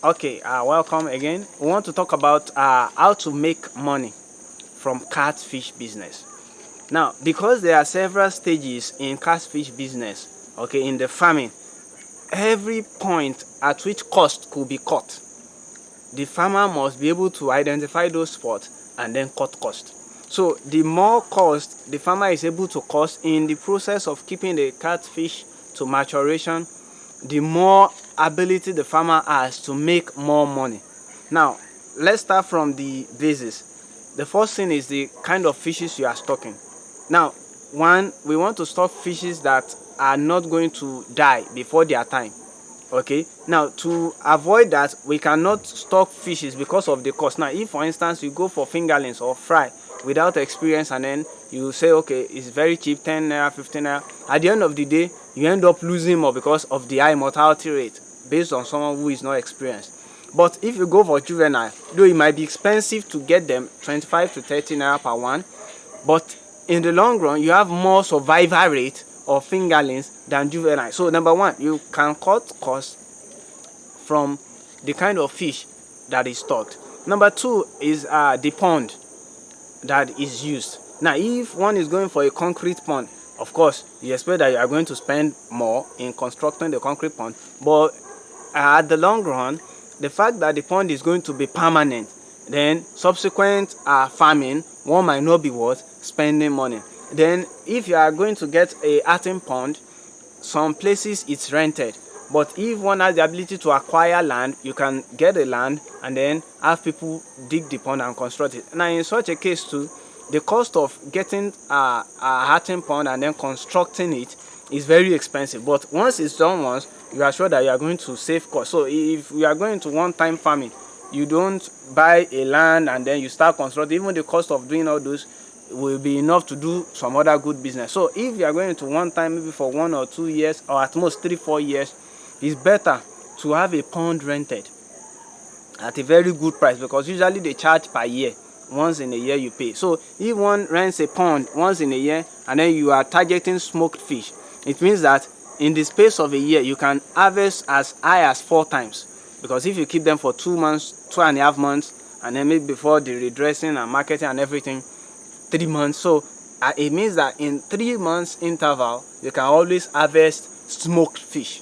Okay, welcome again. We want to talk about how to make money from catfish business. Now, because there are several stages in catfish business, okay, in the farming, every point at which cost could be cut, the farmer must be able to identify those spots and then cut cost. So the more cost the farmer is able to cost in the process of keeping the catfish to maturation, the more ability the farmer has to make more money. Now, let's start from the basis. The first thing is the kind of fishes you are stocking. Now, one, we want to stock fishes that are not going to die before their time. Okay, now to avoid that, we cannot stock fishes because of the cost. Now, if for instance you go for fingerlings or fry without experience and then you say okay, it's very cheap, 10 naira, 15 naira, at the end of the day you end up losing more because of the high mortality rate based on someone who is not experienced. But if you go for juvenile, though it might be expensive to get them, 25 to 30 naira per one, but in the long run you have more survival rate of fingerlings than juvenile. So number one, you can cut costs from the kind of fish that is stocked. Number two is the pond that is used. Now, if one is going for a concrete pond, of course you expect that you are going to spend more in constructing the concrete pond, but at the long run, the fact that the pond is going to be permanent, then subsequent farming, one might not be worth spending money. Then if you are going to get a earthen pond, some places it's rented, but if one has the ability to acquire land, you can get a land and then have people dig the pond and construct it. Now, in such a case too, the cost of getting a earthen pond and then constructing it is very expensive, but once it's done once, you are sure that you are going to save cost. So if you are going to one-time farming, you don't buy a land and then you start constructing. Even the cost of doing all those will be enough to do some other good business. So if you are going to one time, maybe for 1 or 2 years, or at most 3-4 years, it's better to have a pond rented at a very good price, because usually they charge per year. Once in a year you pay. So if one rents a pond once in a year and then you are targeting smoked fish, it means that in the space of a year you can harvest as high as 4 times, because if you keep them for 2 months, 2.5 months, and then maybe before the redressing and marketing and everything, 3 months, so it means that in 3 months interval you can always harvest smoked fish.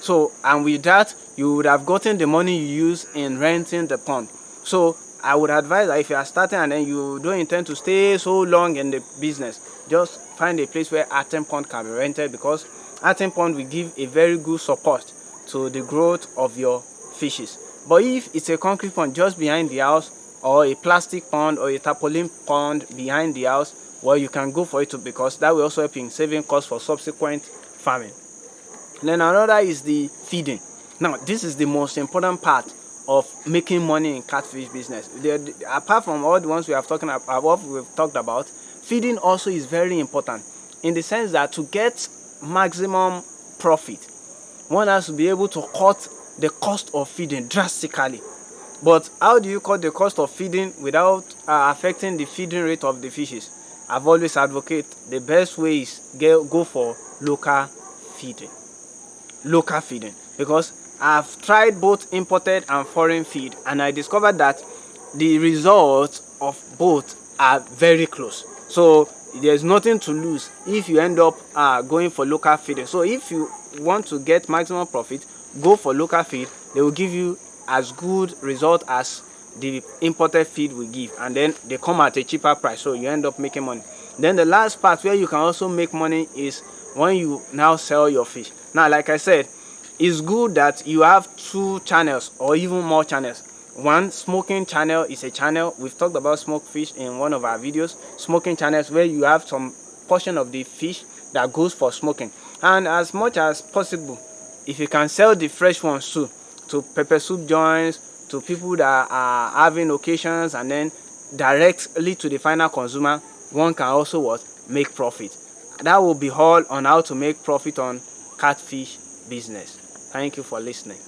So, and with that you would have gotten the money you use in renting the pond. So I would advise that if you are starting and then you don't intend to stay so long in the business, just find a place where earthen pond can be rented, because earthen pond will give a very good support to the growth of your fishes. But if it's a concrete pond just behind the house, or a plastic pond or a tarpaulin pond behind the house, well, you can go for it too, because that will also help in saving costs for subsequent farming. Then another is the feeding. Now, this is the most important part of making money in catfish business. Apart from all the ones we have talked about, feeding also is very important, in the sense that to get maximum profit, one has to be able to cut the cost of feeding drastically. But how do you cut the cost of feeding without affecting the feeding rate of the fishes? I've always advocated the best way is go for local feeding, because I've tried both imported and foreign feed, and I discovered that the results of both are very close. So there's nothing to lose if you end up going for local feeding. So if you want to get maximum profit, go for local feed. They will give you as good result as the imported feed will give, and then they come at a cheaper price, so you end up making money. Then the last part where you can also make money is when you now sell your fish. Now, like I said, it's good that you have 2 channels or even more channels. One, smoking channel is a channel. We've talked about smoked fish in one of our videos. Smoking channels where you have some portion of the fish that goes for smoking, and as much as possible, if you can sell the fresh ones too, to pepper soup joints, to people that are having occasions, and then directly to the final consumer, one can also make profit. That will be all on how to make profit on catfish business. Thank you for listening.